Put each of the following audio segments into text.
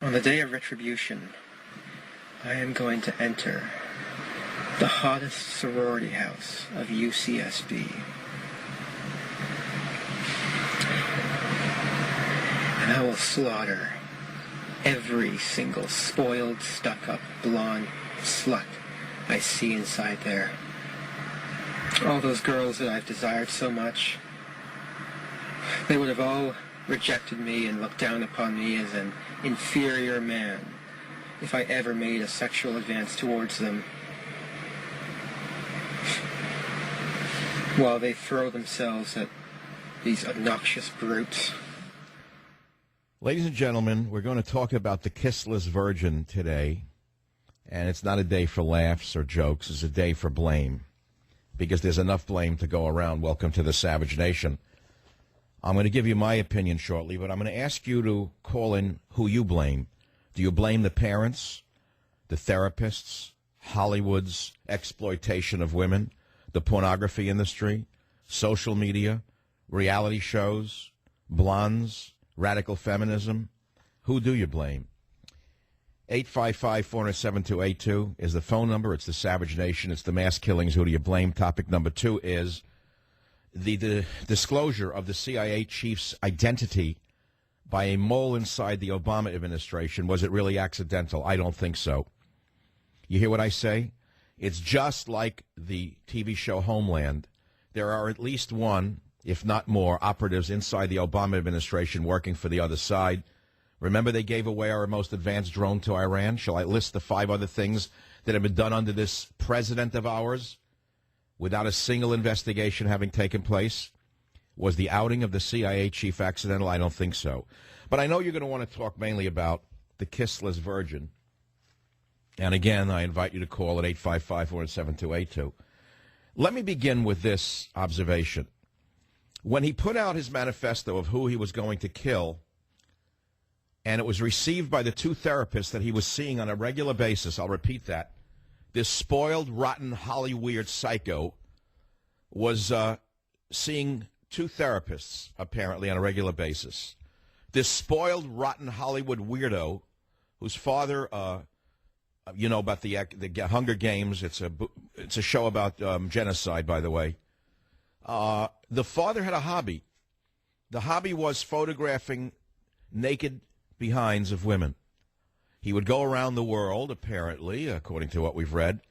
On the day of retribution, I am going to enter the hottest sorority house of UCSB. And I will slaughter every single spoiled, stuck-up, blonde slut I see inside there. All those girls that I've desired so much, they would have all rejected me and looked down upon me as an inferior man if I ever made a sexual advance towards them, while they throw themselves at these obnoxious brutes. Ladies and gentlemen, we're going to talk about the kissless virgin today, and it's not a day for laughs or jokes. It's a day for blame, because there's enough blame to go around. Welcome to the Savage Nation. I'm going to give you my opinion shortly, but I'm going to ask you to call in who you blame. Do you blame the parents, the therapists, Hollywood's exploitation of women, the pornography industry, social media, reality shows, blondes, radical feminism? Who do you blame? 855-407-282 is the phone number. It's the Savage Nation. It's the mass killings. Who do you blame? Topic number 2 is the disclosure of the CIA chief's identity by a mole inside the Obama administration. Was it really accidental? I don't think so. You hear what I say? It's just like the TV show Homeland. There are at least one, if not more, operatives inside the Obama administration working for the other side. Remember, they gave away our most advanced drone to Iran? Shall I list the 5 other things that have been done under this president of ours without a single investigation having taken place? Was the outing of the CIA chief accidental? I don't think so. But I know you're going to want to talk mainly about the kissless virgin. And again, I invite you to call at 855-407-282. Let me begin with this observation. When he put out his manifesto of who he was going to kill, and it was received by the 2 therapists that he was seeing on a regular basis, I'll repeat that, this spoiled, rotten, Hollywood psycho was seeing 2 therapists, apparently, on a regular basis. This spoiled, rotten Hollywood weirdo, whose father, you know about the Hunger Games. It's a show about genocide, by the way. The father had a hobby. The hobby was photographing naked behinds of women. He would go around the world, apparently, according to what we've read,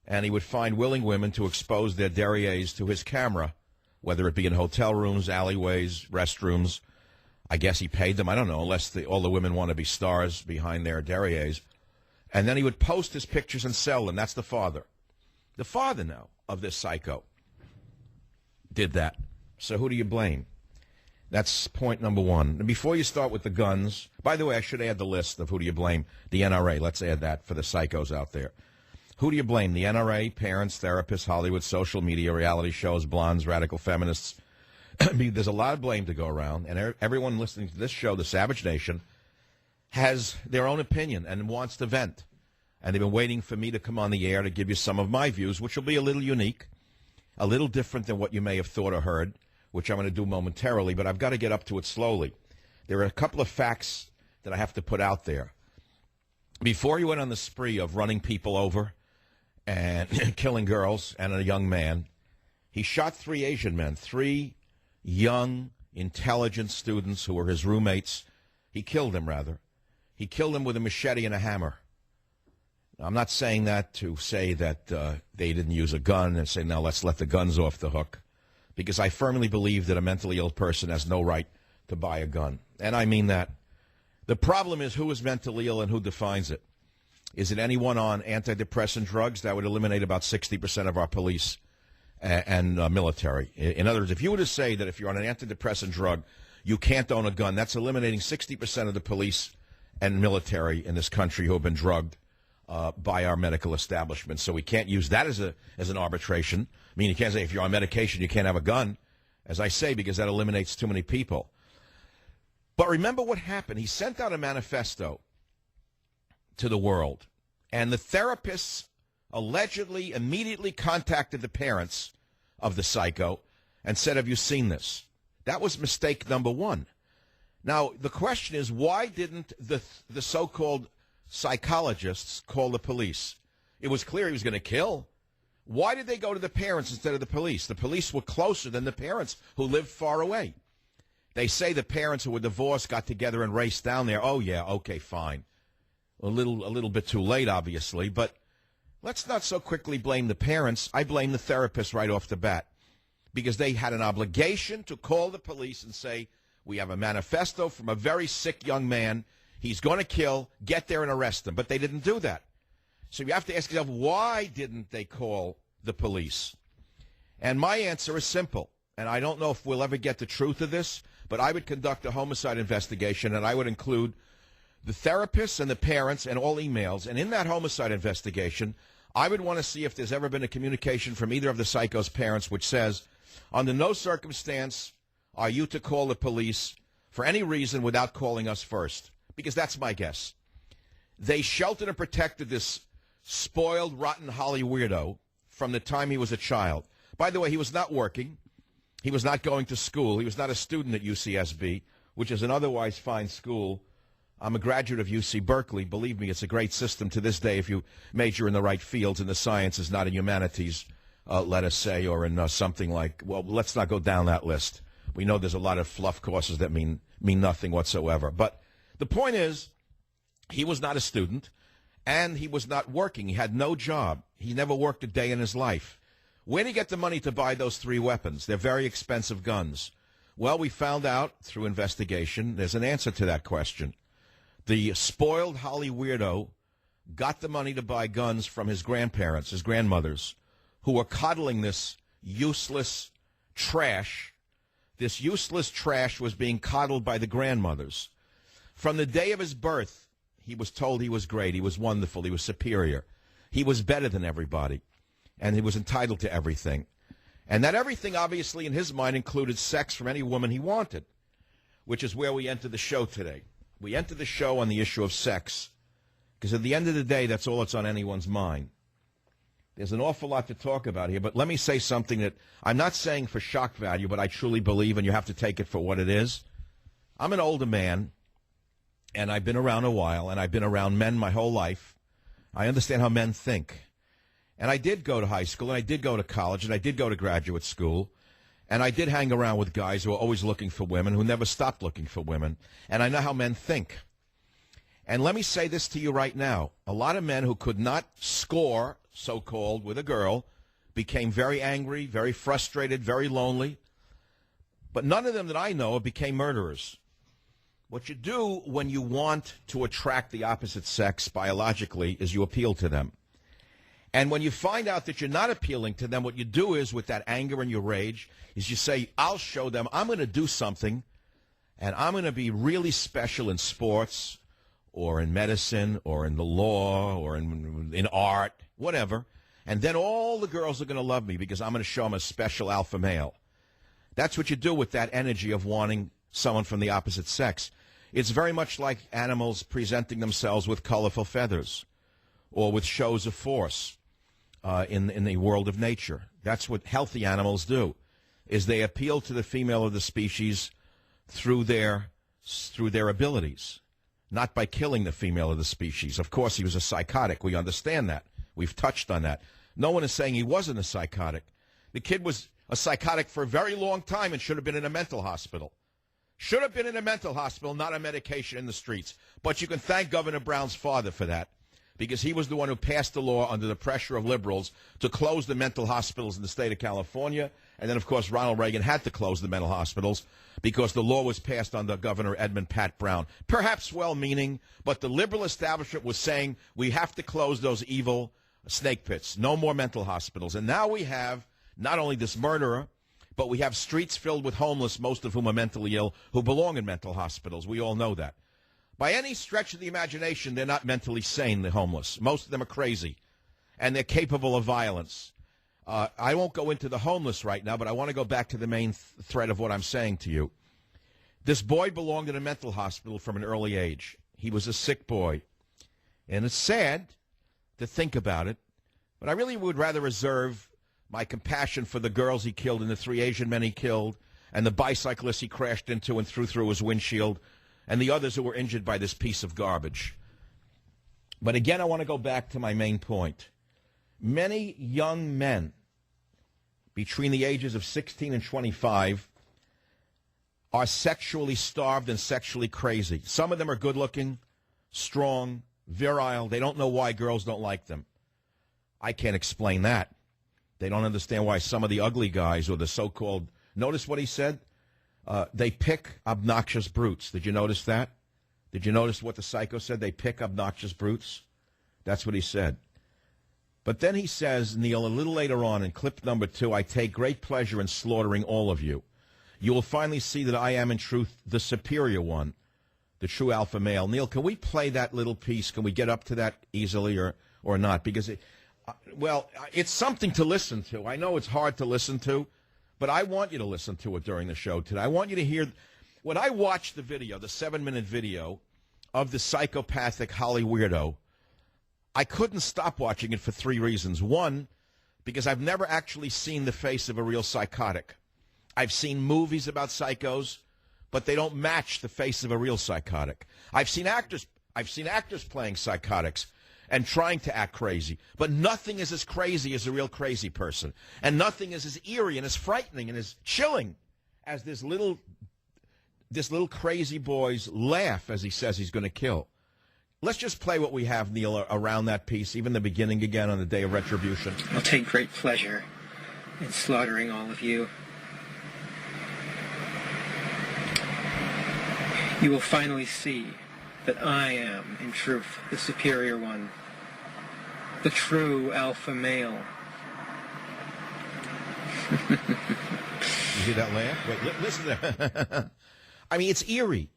and he would find willing women to expose their derrieres to his camera, whether it be in hotel rooms, alleyways, restrooms. I guess he paid them. I don't know, unless all the women want to be stars behind their derrieres. And then he would post his pictures and sell them. That's the father. The father now of this psycho did that. So who do you blame? That's point number 1. And before you start with the guns, by the way, I should add the list of who do you blame. The NRA, let's add that for the psychos out there. Who do you blame? The NRA, parents, therapists, Hollywood, social media, reality shows, blondes, radical feminists. I mean, there's a lot of blame to go around, and everyone listening to this show, the Savage Nation, has their own opinion and wants to vent. And they've been waiting for me to come on the air to give you some of my views, which will be a little unique, a little different than what you may have thought or heard, which I'm going to do momentarily, but I've got to get up to it slowly. There are a couple of facts that I have to put out there. Before he went on the spree of running people over and killing girls and a young man, he shot 3 Asian men, 3 young, intelligent students who were his roommates. He killed them, rather. He killed them with a machete and a hammer. Now, I'm not saying that to say that they didn't use a gun and say, now let's let the guns off the hook, because I firmly believe that a mentally ill person has no right to buy a gun. And I mean that. The problem is who is mentally ill and who defines it. Is it anyone on antidepressant drugs? That would eliminate about 60% of our police and military. In other words, if you were to say that if you're on an antidepressant drug, you can't own a gun, that's eliminating 60% of the police and military in this country who have been drugged by our medical establishment. So we can't use that as an arbitration. I mean, you can't say if you're on medication, you can't have a gun, as I say, because that eliminates too many people. But remember what happened. He sent out a manifesto to the world, and the therapists allegedly immediately contacted the parents of the psycho and said, have you seen this? That was mistake number 1. Now, the question is, why didn't the so-called psychologists call the police? It was clear he was going to kill. Why did they go to the parents instead of the police? The police were closer than the parents who lived far away. They say the parents who were divorced got together and raced down there. Oh, yeah, okay, fine. A little bit too late, obviously, but let's not so quickly blame the parents. I blame the therapist right off the bat because they had an obligation to call the police and say, we have a manifesto from a very sick young man. He's going to kill. Get there and arrest him. But they didn't do that. So you have to ask yourself, why didn't they call the police? And my answer is simple. And I don't know if we'll ever get the truth of this, but I would conduct a homicide investigation, and I would include the therapists and the parents and all emails. And in that homicide investigation, I would want to see if there's ever been a communication from either of the psycho's parents which says, under no circumstance are you to call the police for any reason without calling us first, because that's my guess. They sheltered and protected this spoiled, rotten Holly weirdo from the time he was a child. By the way, he was not working. He was not going to school. He was not a student at UCSB, which is an otherwise fine school. I'm a graduate of UC Berkeley. Believe me, it's a great system to this day if you major in the right fields in the sciences, not in humanities, let us say, or in something like, well, let's not go down that list. We know there's a lot of fluff courses that mean nothing whatsoever. But the point is, he was not a student, and he was not working. He had no job. He never worked a day in his life. Where did he get the money to buy those 3 weapons? They're very expensive guns. Well, we found out through investigation there's an answer to that question. The spoiled Holly weirdo got the money to buy guns from his grandparents, his grandmothers, who were coddling this useless trash. This useless trash was being coddled by the grandmothers. From the day of his birth, he was told he was great, he was wonderful, he was superior. He was better than everybody, and he was entitled to everything. And that everything, obviously, in his mind, included sex from any woman he wanted, which is where we enter the show today. We enter the show on the issue of sex, because at the end of the day, that's all that's on anyone's mind. There's an awful lot to talk about here, but let me say something that I'm not saying for shock value, but I truly believe, and you have to take it for what it is. I'm an older man, and I've been around a while, and I've been around men my whole life. I understand how men think. And I did go to high school, and I did go to college, and I did go to graduate school, and I did hang around with guys who were always looking for women, who never stopped looking for women, and I know how men think. And let me say this to you right now. A lot of men who could not score, so-called, with a girl became very angry, very frustrated, very lonely. But none of them that I know became murderers. What you do when you want to attract the opposite sex biologically is you appeal to them. And when you find out that you're not appealing to them, what you do is, with that anger and your rage, is you say, I'll show them, I'm going to do something, and I'm going to be really special in sports, or in medicine, or in the law, or in art, whatever. And then all the girls are going to love me because I'm going to show them a special alpha male. That's what you do with that energy of wanting someone from the opposite sex. It's very much like animals presenting themselves with colorful feathers or with shows of force in the world of nature. That's what healthy animals do, is they appeal to the female of the species through their abilities. Not by killing the female of the species. Of course, he was a psychotic. We understand that. We've touched on that. No one is saying he wasn't a psychotic. The kid was a psychotic for a very long time and should have been in a mental hospital. Should have been in a mental hospital, not on medication in the streets. But you can thank Governor Brown's father for that, because he was the one who passed the law under the pressure of liberals to close the mental hospitals in the state of California. And then, of course, Ronald Reagan had to close the mental hospitals because the law was passed under Governor Edmund Pat Brown. Perhaps well-meaning, but the liberal establishment was saying we have to close those evil snake pits. No more mental hospitals. And now we have not only this murderer, but we have streets filled with homeless, most of whom are mentally ill, who belong in mental hospitals. We all know that. By any stretch of the imagination, they're not mentally sane, the homeless. Most of them are crazy, and they're capable of violence. I won't go into the homeless right now, but I want to go back to the main thread of what I'm saying to you. This boy belonged in a mental hospital from an early age. He was a sick boy. And it's sad to think about it, but I really would rather reserve my compassion for the girls he killed and the 3 Asian men he killed and the bicyclists he crashed into and threw through his windshield and the others who were injured by this piece of garbage. But again, I want to go back to my main point. Many young men between the ages of 16 and 25 are sexually starved and sexually crazy. Some of them are good-looking, strong, virile. They don't know why girls don't like them. I can't explain that. They don't understand why some of the ugly guys or the so-called, notice what he said? They pick obnoxious brutes. Did you notice that? Did you notice what the psycho said? They pick obnoxious brutes. That's what he said. But then he says, Neil, a little later on in clip number 2, I take great pleasure in slaughtering all of you. You will finally see that I am, in truth, the superior one, the true alpha male. Neil, can we play that little piece? Can we get up to that easily or not? Because, it's something to listen to. I know it's hard to listen to, but I want you to listen to it during the show today. I want you to hear. When I watched the video, the 7-minute video of the psychopathic Holly weirdo, I couldn't stop watching it for 3 reasons. One, because I've never actually seen the face of a real psychotic. I've seen movies about psychos, but they don't match the face of a real psychotic. I've seen actors playing psychotics and trying to act crazy, but nothing is as crazy as a real crazy person, and nothing is as eerie and as frightening and as chilling as this little crazy boy's laugh as he says he's going to kill. Let's just play what we have, Neil, around that piece, even the beginning again on the day of retribution. I'll take great pleasure in slaughtering all of you. You will finally see that I am, in truth, the superior one, the true alpha male. You hear that laugh? Wait, listen to that. I mean, it's eerie.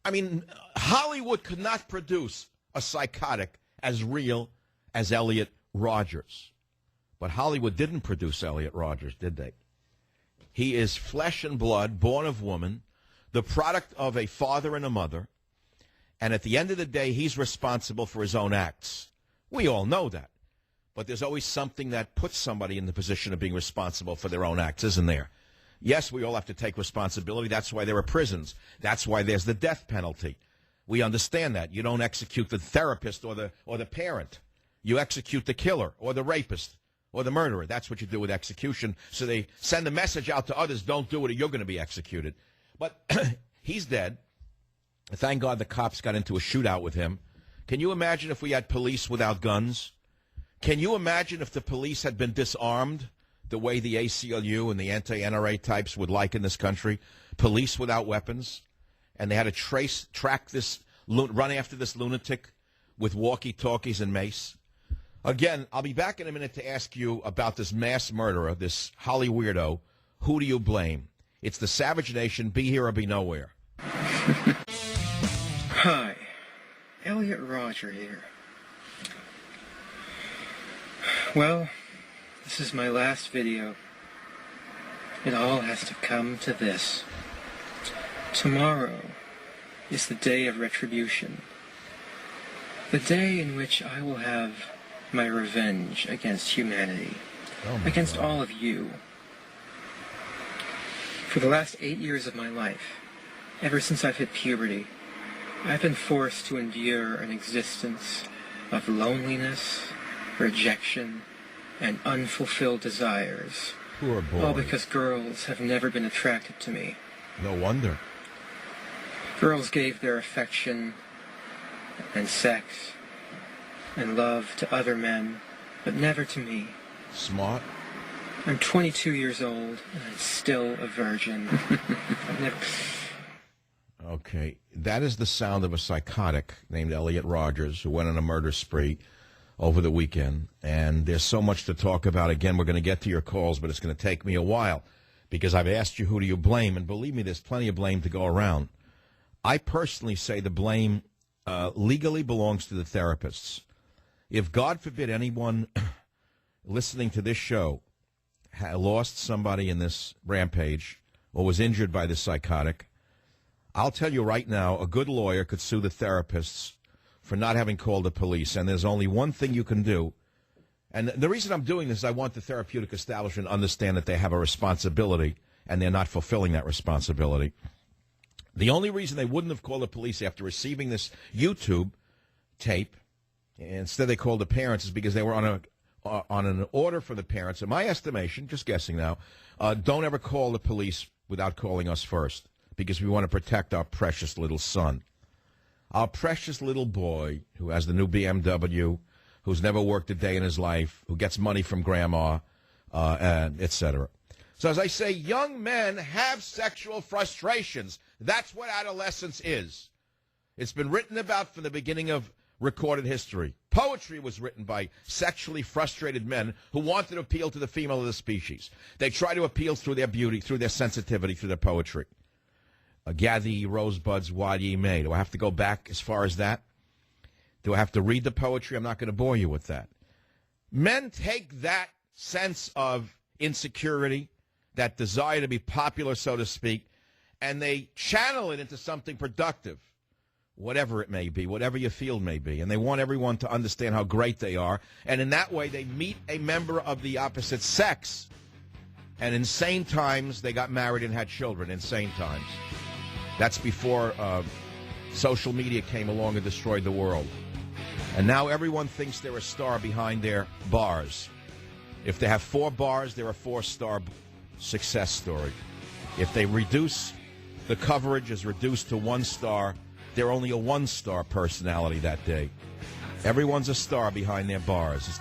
I mean, Hollywood could not produce a psychotic as real as Elliot Rodgers. But Hollywood didn't produce Elliot Rodgers, did they? He is flesh and blood, born of woman, the product of a father and a mother, and at the end of the day, he's responsible for his own acts. We all know that. But there's always something that puts somebody in the position of being responsible for their own acts, isn't there? Yes, we all have to take responsibility. That's why there are prisons. That's why there's the death penalty. We understand that. You don't execute the therapist or the parent. You execute the killer or the rapist or the murderer. That's what you do with execution. So they send a message out to others, don't do it or you're going to be executed. But he's dead. Thank God the cops got into a shootout with him. Can you imagine if we had police without guns? Can you imagine if the police had been disarmed the way the ACLU and the anti-NRA types would like in this country? Police without weapons. And they had to track this, run after this lunatic with walkie-talkies and mace. Again, I'll be back in a minute to ask you about this mass murderer, this Holly weirdo. Who do you blame? It's the Savage Nation. Be here or be nowhere. Hi, Elliot Rodger here. Well, this is my last video. It all has to come to this. Tomorrow is the day of retribution. The day in which I will have my revenge against humanity. Against all of you. For the last 8 years of my life, ever since I've hit puberty, I've been forced to endure an existence of loneliness, rejection, and unfulfilled desires. Poor boy. All because girls have never been attracted to me. No wonder. Girls gave their affection and sex and love to other men, but never to me. Smart. I'm 22 years old, and I'm still a virgin. I've never... Okay, that is the sound of a psychotic named Elliot Rodgers who went on a murder spree over the weekend. And there's so much to talk about. Again, we're going to get to your calls, but it's going to take me a while because I've asked you who do you blame, and believe me, there's plenty of blame to go around. I personally say the blame legally belongs to the therapists. If, God forbid, anyone listening to this show lost somebody in this rampage or was injured by this psychotic, I'll tell you right now, a good lawyer could sue the therapists for not having called the police, and there's only one thing you can do. And the reason I'm doing this is I want the therapeutic establishment to understand that they have a responsibility, and they're not fulfilling that responsibility. The only reason they wouldn't have called the police after receiving this YouTube tape, instead they called the parents, is because they were on an order for the parents. In my estimation, just guessing now, don't ever call the police without calling us first, because we want to protect our precious little son. Our precious little boy who has the new BMW, who's never worked a day in his life, who gets money from grandma, etc. So as I say, young men have sexual frustrations. That's what adolescence is. It's been written about from the beginning of recorded history. Poetry was written by sexually frustrated men who wanted to appeal to the female of the species. They try to appeal through their beauty, through their sensitivity, through their poetry. Gather ye rosebuds while ye may. Do I have to go back as far as that? Do I have to read the poetry? I'm not going to bore you with that. Men take that sense of insecurity, that desire to be popular, so to speak, and they channel it into something productive, whatever it may be, whatever your field may be. And they want everyone to understand how great they are. And in that way, they meet a member of the opposite sex. And insane times, they got married and had children. Insane times. That's before social media came along and destroyed the world. And now everyone thinks they're a star behind their bars. If they have 4 bars, they're a 4-star success story. If they reduce, the coverage is reduced to 1 star, they're only a 1-star personality that day. Everyone's a star behind their bars.